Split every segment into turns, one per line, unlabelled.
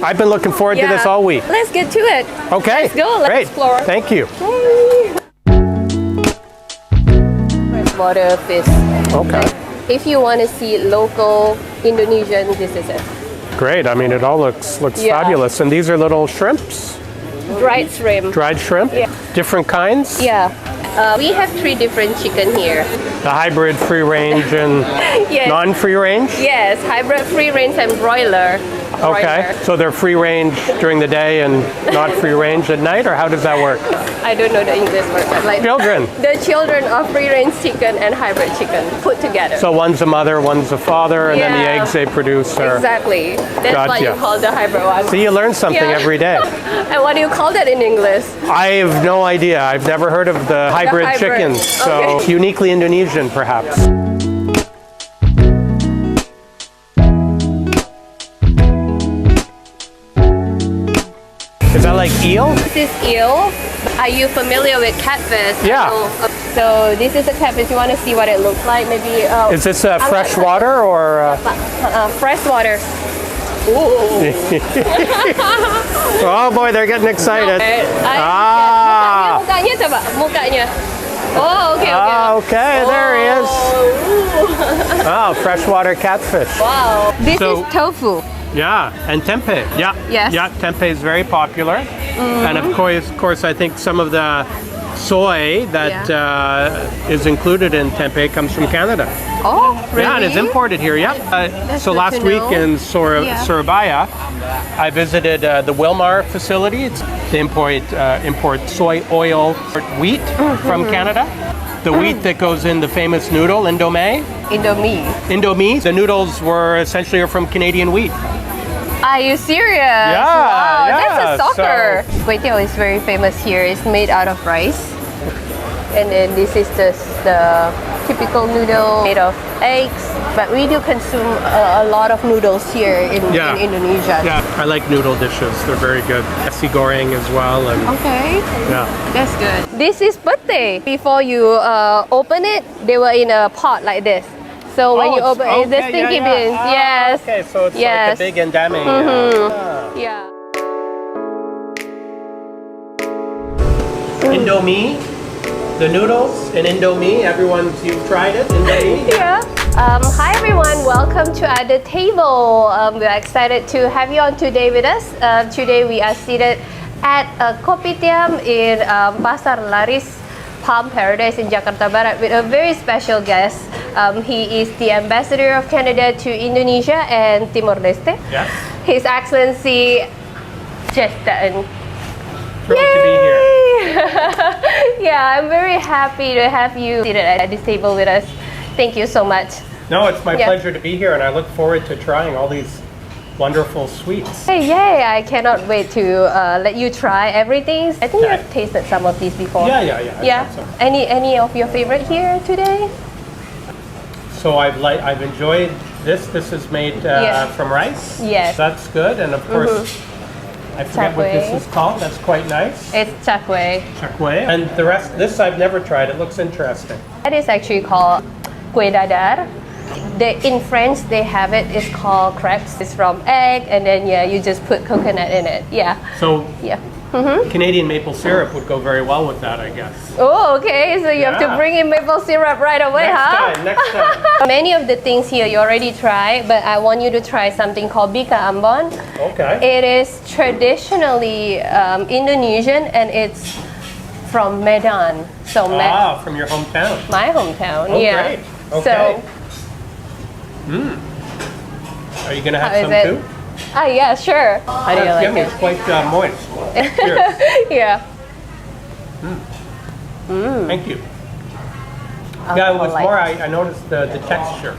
I've been looking forward to this all week.
Let's get to it.
Okay.
Let's go. Let's
Great.
explore.
Thank you.
Freshwater fish.
Okay.
If you want to see local Indonesian, this is it.
Great. I mean, it all looks fabulous. And these are little shrimps?
Dried shrimp.
Dried shrimp?
Yeah.
Different kinds?
Yeah. We have 3 different chicken here.
The hybrid, free range, and
Yes.
non-free range?
Yes, hybrid, free range, and broiler.
Okay. So they're free range during the day and not free range at night, or how does that work?
I don't know the English word, but like
Children.
the children of free range chicken and hybrid chicken put together.
So one's a mother, one's a father, and then the
Yeah.
eggs they produce are...
Exactly. That's what you
Gotcha.
call the hybrid one.
See, you learn something
Yeah.
every day.
And what do you call that in English?
I have no idea. I've never heard of the hybrid
hybrid.
chickens. So
Okay.
uniquely Indonesian, perhaps. Is that like eel?
This is eel. Are you familiar with catfish?
Yeah.
So this is a catfish. You want to see what it looks like? Maybe.
Is this fresh water or?
Fresh water. Ooh.
Oh boy, they're getting excited.
Ah. Mukanya coba, mukanya. Oh, okay, okay.
Okay, there he is. Oh, freshwater catfish.
Wow. This
So-
is tofu.
Yeah, and tempeh. Yeah,
Yes.
yeah, tempeh is very popular, and of course, I think some of the soy that is included in tempeh comes from Canada.
Oh, really?
Yeah, and it's imported here. Yeah. So
good
last
to
week
know.
in
Yeah.
Surabaya, I visited the Wilmar facility. They import soy oil wheat from Canada. The wheat that goes in the famous noodle, Indomie.
Indomie.
Indomie. The noodles were essentially from Canadian wheat.
Are you serious?
Yeah,
Wow,
yeah,
that's a soccer.
so-
Kway teow is very famous here. It's made out of rice. And then this is just the typical noodle made of eggs. But we do consume a lot of noodles here in Indonesia.
Yeah, I like noodle dishes. They're very good. Nasi goreng as well. And
Okay,
yeah.
that's good. This is pate. Before you open it, they were in a pot like this. So when you open it, the stinky beans. Yes.
Okay, so it's
Yes.
like a big endami.
Yeah.
Indomie, the noodles in Indomie. You've tried it, Indomie?
Yeah. Hi everyone, welcome to At the Table. We're excited to have you on today with us. Today we are seated at a kopitiam in Pasar Laris, Palm Paradise in Jakarta Barat with a very special guest. He is the ambassador of Canada to Indonesia and Timor-Leste.
Yes.
His Excellency Jess Dutton.
Thrilled to be here.
Yeah, I'm very happy to have you seated at this table with us. Thank you so much.
No, it's my
Yeah.
pleasure to be here, and I look forward to trying all these wonderful sweets.
Hey, yay! I cannot wait to let you try everything. I think
Okay.
you've tasted some of these before.
Yeah.
Yeah.
I thought so.
Any of your favorite here today?
So I've enjoyed this. This is made
Yeah.
from rice.
Yes.
That's good, and of course, I forget what this
Chakwe.
is called. That's quite nice.
It's chakwe.
Chakwe. And the rest, this I've never tried. It looks interesting.
That is actually called kue dadar. In French, they have it. It's called crepes. It's from egg, and then you just put coconut in it. Yeah.
So
Yeah.
Canadian maple syrup would go very well with that, I guess.
Oh, okay. So you have to
Yeah.
bring in maple syrup right away, huh?
Next time.
Many of the things here you already tried, but I want you to try something called bika ambon.
Okay.
It is traditionally Indonesian, and it's from Medan. So
From your hometown.
my hometown.
Oh,
yeah.
great. Okay.
So
Are you gonna have
how is
some
it?
too?
Yeah, sure. How do you
That's
like
yummy.
it?
It's quite moist. Cheers.
Yeah.
Thank you. Yeah, it was
Like-
more. I noticed the texture.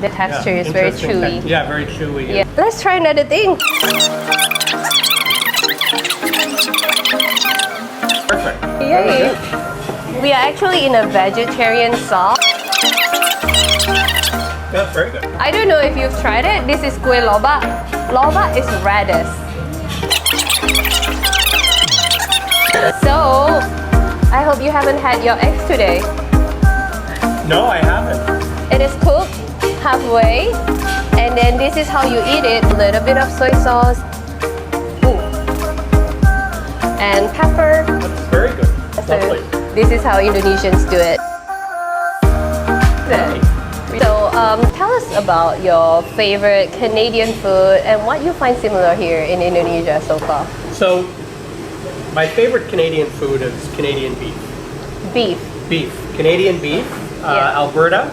The texture
Yeah,
is very
interesting
chewy.
Yeah, very chewy.
Yeah. Let's try another thing.
Perfect.
Yay. We are actually in a vegetarian sauce.
That's very good.
I don't know if you've tried it. This is kue loba. Loba is radish. So, I hope you haven't had your eggs today.
No, I haven't.
It is cooked halfway, and then this is how you eat it. A little bit of soy sauce,
Lovely.
this is how Indonesians do it. So tell us about your favorite Canadian food and what you find similar here in Indonesia so far.
So, my favorite Canadian food is Canadian beef.
Beef.
Canadian beef.
Yeah.
Alberta.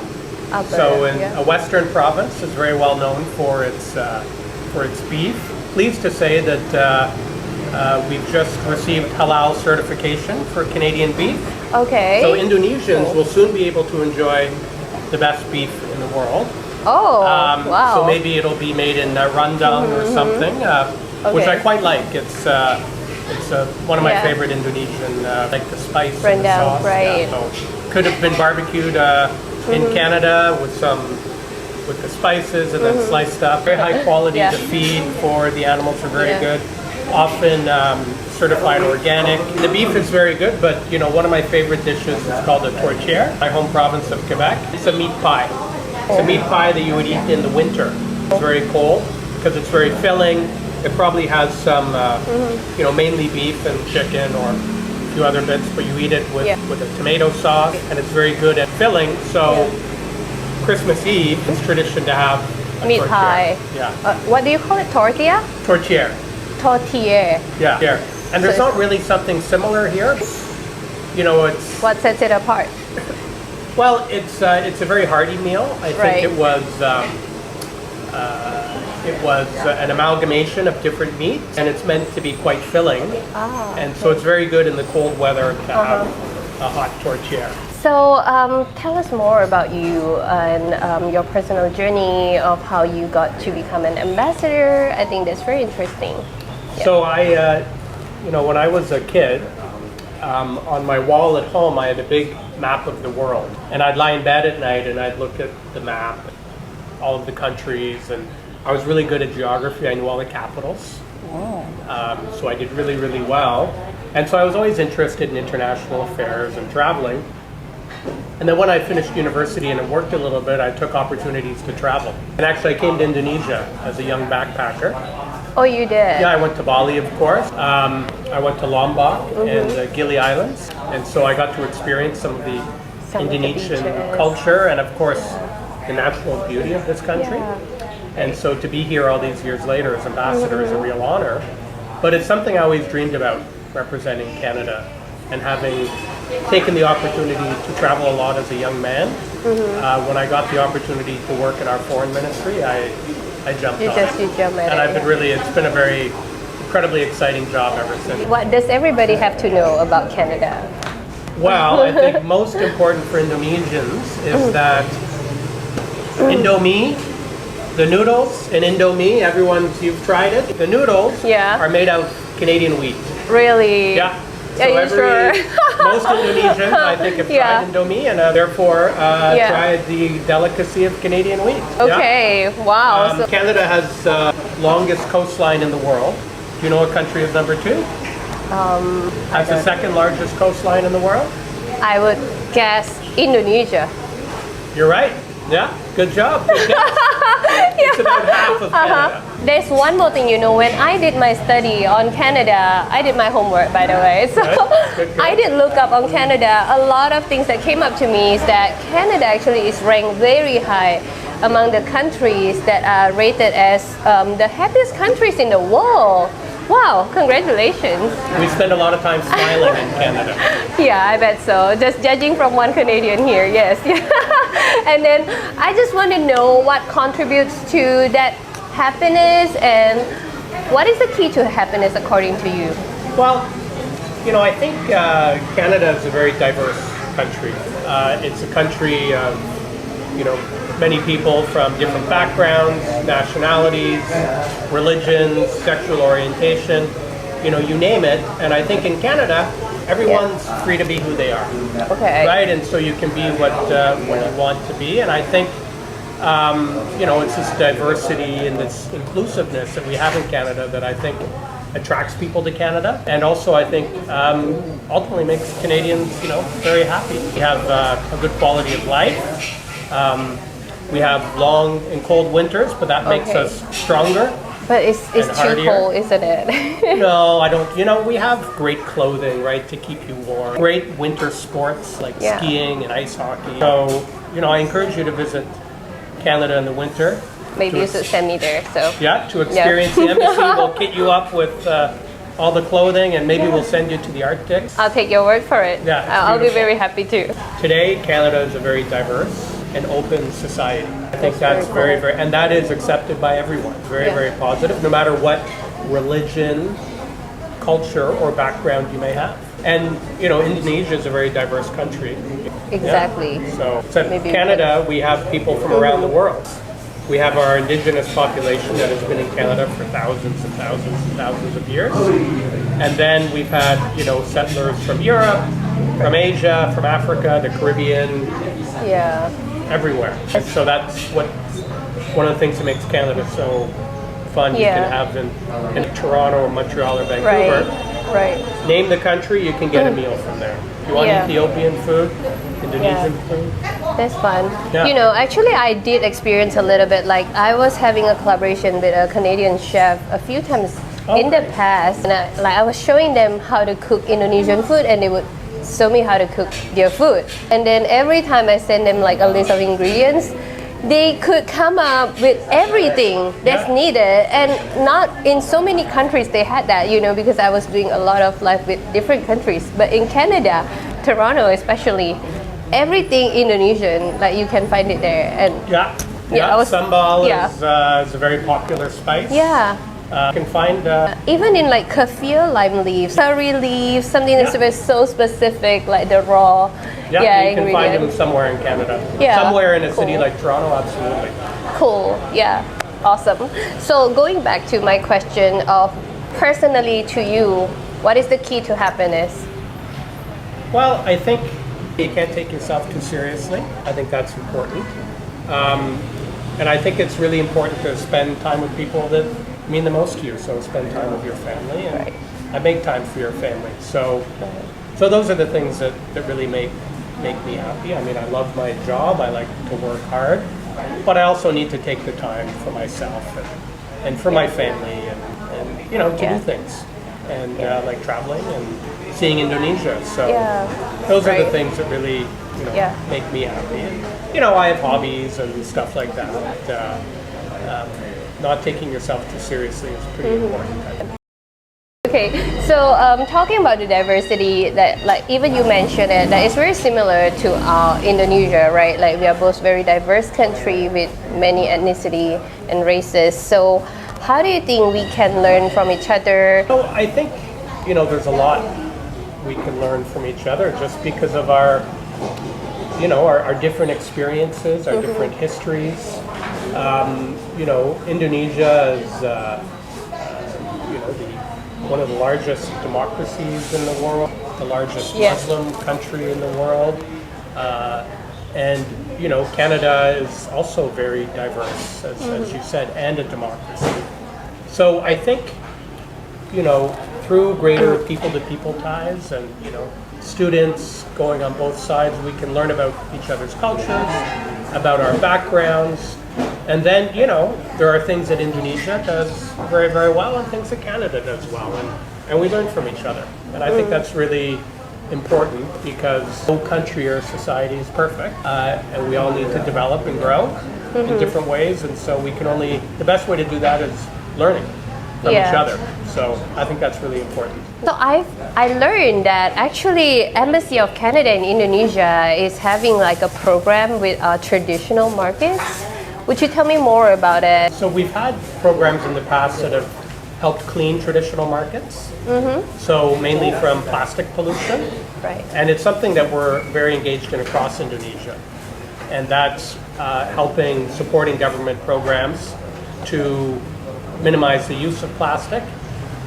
So in
yeah.
a western province is very well known for its beef. Pleased to say that we've just received halal certification for Canadian beef.
Okay.
So Indonesians will soon be able to enjoy the best beef in the world.
Oh, wow.
So maybe it'll be made in rendang or something, which I quite like. It's one of my favorite Indonesian, like the spice and the
Rendang,
sauce.
right.
So could have been barbecued in Canada with the spices and then sliced up. Very high quality.
Yeah.
The feed for the animals are very good. Often certified organic. The beef is very good, but one of my favorite dishes is called a tourtière, my home province of Quebec. It's a meat pie. It's a meat pie that you would eat in the winter. It's very cold because it's very filling. It probably has some, mainly beef and chicken or a few other bits, but you eat it with a tomato sauce, and it's very good at filling. So Christmas Eve, it's tradition to have a
meat
tourtière.
pie.
Yeah.
What do you call it? Tortilla?
Tourtière.
Tortilla.
Yeah. Here. And there's not really something similar here. It's
What sets it apart?
well, it's a very hearty meal. I think it was an amalgamation of different meats, and it's meant to be quite filling. And so it's very good in the cold weather to have a hot tourtière.
So tell us more about you and your personal journey of how you got to become an ambassador. I think that's very interesting.
So I, when I was a kid, on my wall at home, I had a big map of the world. And I'd lie in bed at night and I'd look at the map, all of the countries, and I was really good at geography. I knew all the capitals. So I did really, really well. And so I was always interested in international affairs and traveling. And then when I finished university and I worked a little bit, I took opportunities to travel. And actually I came to Indonesia as a young backpacker.
Oh, you did?
Yeah, I went to Bali, of course. I went to Lombok and the Gili Islands. And so I got to experience some of the Indonesian culture and, of course, the natural beauty of this country. And so to be here all these years later as ambassador is a real honor. But it's something I always dreamed about, representing Canada and having taken the opportunity to travel a lot as a young man. When I got the opportunity to work in our foreign ministry, I jumped on it.
You jumped at
and
it,
it's been a very incredibly exciting job ever since.
What does everybody have to know about Canada?
Well, I think most important for Indonesians is that Indomie, the noodles in Indomie, you've tried it. The noodles are made out of Canadian wheat.
Really?
Yeah. So
Are you sure?
Most Indonesians, I think, have tried Indomie and therefore tried the delicacy of Canadian wheat.
Okay, wow.
Canada has the longest coastline in the world. Do you know what country is number 2? Has the second largest coastline in the world?
I would guess Indonesia.
You're right. Yeah, good job. Good guess. It's about half of Canada.
There's one more thing, when I did my study on Canada, I did my homework, by the way. So
Good.
I did look up on Canada. A lot of things that came up to me is that Canada actually is ranked very high among the countries that are rated as the happiest countries in the world. Wow, congratulations.
We spend a lot of time smiling in Canada.
Yeah, I bet so. Just judging from one Canadian here, yes. And then I just want to know what contributes to that happiness and what is the key to happiness according to you?
Well, I think Canada is a very diverse country. It's a country of, many people from different backgrounds, nationalities, religions, sexual orientation, you name it. And I think in Canada, everyone's free to be who they are.
Okay.
Right? And so you can be what you want to be. And I think, it's this diversity and this inclusiveness that we have in Canada that I think attracts people to Canada. And also I think ultimately makes Canadians, very happy. We have a good quality of life. We have long and cold winters, but that makes us stronger
But it's
and
too
hardier.
cold, isn't it?
No, I don't. You know, we have great clothing, right, to keep you warm. Great winter sports like
Yeah.
skiing and ice hockey. So, you know, I encourage you to visit Canada in the winter.
Maybe
to
you should send me there. So
Yeah, to experience the embassy. We'll kit you up with all the clothing, and maybe we'll send you to the Arctic.
I'll take your word for it.
Yeah, it's
I'll be
beautiful.
very happy too.
Today, Canada is a very diverse and open society. I think
That's
that's
very
very, and that is accepted by everyone. Very,
Yeah.
very positive, no matter what religion, culture, or background you may have. And, you know, Indonesia is a very diverse country.
Exactly.
Yeah. So
Maybe we
Canada, we have people from around the world. We have our indigenous population that has been in Canada for thousands and thousands and thousands of years. And then we've had, you know, settlers from Europe, from Asia, from Africa, the Caribbean,
Yeah.
everywhere. And so that's one of the things that makes Canada so fun. You
Yeah.
can have in Toronto or Montreal or Vancouver.
Right.
Name the country, you can get a meal from there. You want
Yeah.
Ethiopian food, Indonesian food.
That's fun.
Yeah.
You know, actually, I did experience a little bit. Like, I was having a collaboration with a Canadian chef a few times in the
Okay.
past, and I was showing them how to cook Indonesian food, and they would show me how to cook their food. And then every time I send them like a list of ingredients, they could come up with everything that's
Yeah.
needed, and not in so many countries they had that, you know, because I was doing a lot of life with different countries. But in Canada, Toronto especially, everything Indonesian, like you can find it there. And
Yeah.
Yeah, I was-
Sambal
yeah.
is a very popular spice.
yeah,
You can find
even in like kaffir lime leaves, curry leaves, something that's
Yeah.
so specific, like the raw
you can find them
ingredient.
somewhere in Canada.
Yeah,
Somewhere in a city
cool.
like Toronto, absolutely.
Cool, yeah, awesome. So going back to my question of personally to you, what is the key to happiness?
Well, I think you can't take yourself too seriously. I think that's important. And I think it's really important to spend time with people that mean the most to you. So spend time with your family, and
Right.
I make time for your family. So those are the things that really make me happy. I mean, I love my job. I like to work hard, but I also need to take the time for myself and for my family, and you know, to
Yeah.
do things, and like traveling and seeing Indonesia. So
Yeah.
those are the
Right.
things that really, you know,
Yeah.
make me happy. And, you know, I have hobbies and stuff like that. Not taking yourself too seriously is pretty important. I think.
Okay, so talking about the diversity, that like even you mentioned it, that it's very similar to Indonesia, right? Like we are both very diverse country with many ethnicity and races. So how do you think we can learn from each other?
So I think, you know, there's a lot we can learn from each other just because of our, you know, our different experiences, our different histories. You know, Indonesia is, you know, one of the largest democracies in the world, the largest
Yes.
Muslim country in the world. And, you know, Canada is also very diverse, as you said, and a democracy. So I think, you know, through greater people-to-people ties and, you know, students going on both sides, we can learn about each other's cultures, about our backgrounds. And then, you know, there are things that Indonesia does very, very well and things that Canada does well. And we learn from each other. And I think that's really important because no country or society is perfect. And we all need to develop and grow in different ways. And so we can only, the best way to do that is learning from each
Yeah.
other. So I think that's really important.
So I learned that actually Embassy of Canada in Indonesia is having like a program with traditional markets. Would you tell me more about it?
So we've had programs in the past that have helped clean traditional markets. So mainly from plastic pollution.
Right.
And it's something that we're very engaged in across Indonesia. And that's supporting government programs to minimize the use of plastic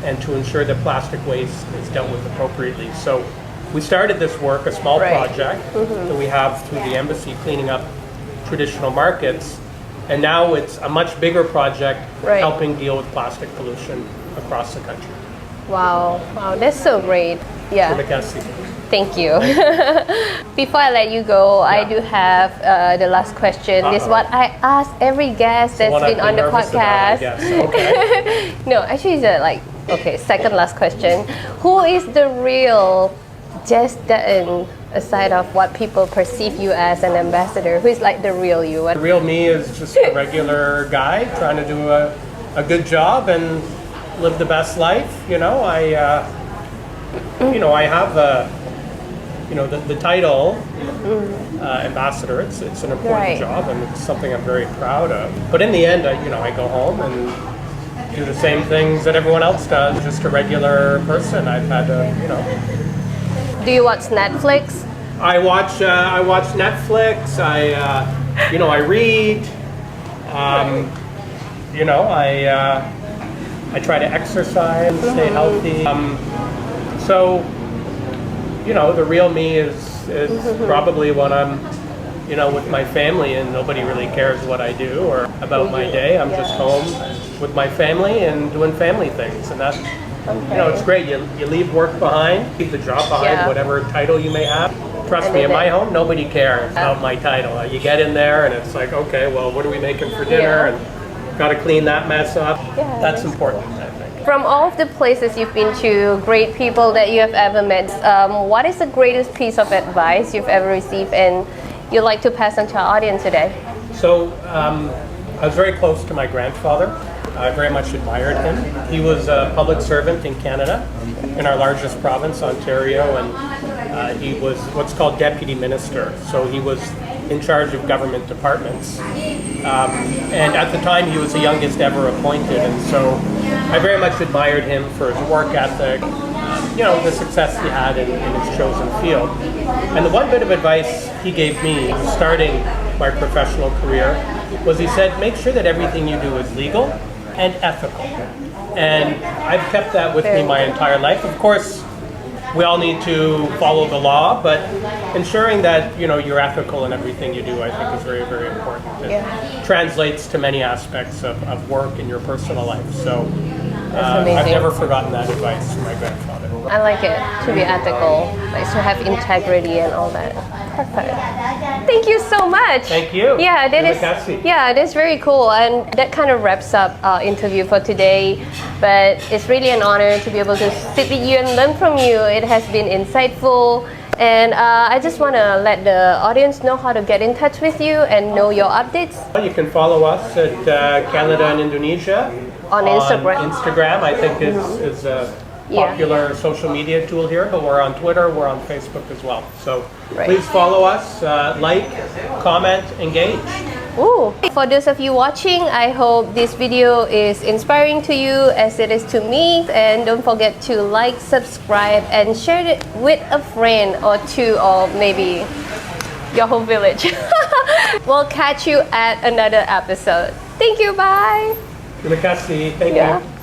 and to ensure that plastic waste is dealt with appropriately. So we started this work, a small
Right.
project that we have through the embassy cleaning up traditional markets. And now it's a much bigger project
Right.
helping deal with plastic pollution across the country.
Wow, wow, that's so great. Yeah.
Terima kasih.
Thank you. Before I let you go, I do have the last question. This is what I ask every guest that's
One
been
I've
on the
nervous about, I
podcast.
guess. Okay.
No, actually, it's okay, second last question. Who is the real Jess Dutton, aside of what people perceive you as an ambassador? Who is like the real you?
The real me is just a regular guy trying to do a good job and live the best life. I have the title ambassador. It's an important
Right.
job and it's something I'm very proud of. But in the end, I go home and do the same things that everyone else does. Just a regular person. I've had to,
Do you watch Netflix?
I watch Netflix. I read. I try to exercise, stay healthy. The real me is probably when I'm, with my family and nobody really cares what I do or about my day. I'm just home with my family and doing family things, and that's. It's great. You leave work behind, leave the job behind, whatever title you may have. Trust me, in my home, nobody cares about my title. You get in there and it's like, okay, well, what are we making for dinner? And got to clean that mess up.
Yeah.
That's important, I think.
From all of the places you've been to, great people that you have ever met, what is the greatest piece of advice you've ever received and you'd like to pass on to our audience today?
So, I was very close to my grandfather. I very much admired him. He was a public servant in Canada, in our largest province, Ontario, and he was what's called deputy minister. So he was in charge of government departments. And at the time, he was the youngest ever appointed, and so I very much admired him for his work ethic, the success he had in his chosen field. And the one bit of advice he gave me, starting my professional career, was he said, make sure that everything you do is legal and ethical. And I've kept that with me my entire life. Of course, we all need to follow the law, but ensuring that you're ethical in everything you do, I think, is very, very important. It translates to many aspects of work in your personal life. So I've never forgotten that advice from my grandfather.
I like it, to be ethical, like to have integrity and all that. Perfect. Thank you so much.
Thank you.
Yeah, that's very cool, and that kind of wraps up our interview for today. But it's really an honor to be able to sit with you and learn from you. It has been insightful, and I just want to let the audience know how to get in touch with you and know your updates.
You can follow us at Canada and Indonesia
on Instagram.
Instagram, I think, is a popular social media tool here, but we're on Twitter, we're on Facebook as well. So please follow us, like, comment, engage.
Ooh. For those of you watching, I hope this video is inspiring to you as it is to me. And don't forget to like, subscribe, and share it with a friend or two, or maybe your whole village. We'll catch you at another episode. Thank you, bye.
Terima kasih. Thank you.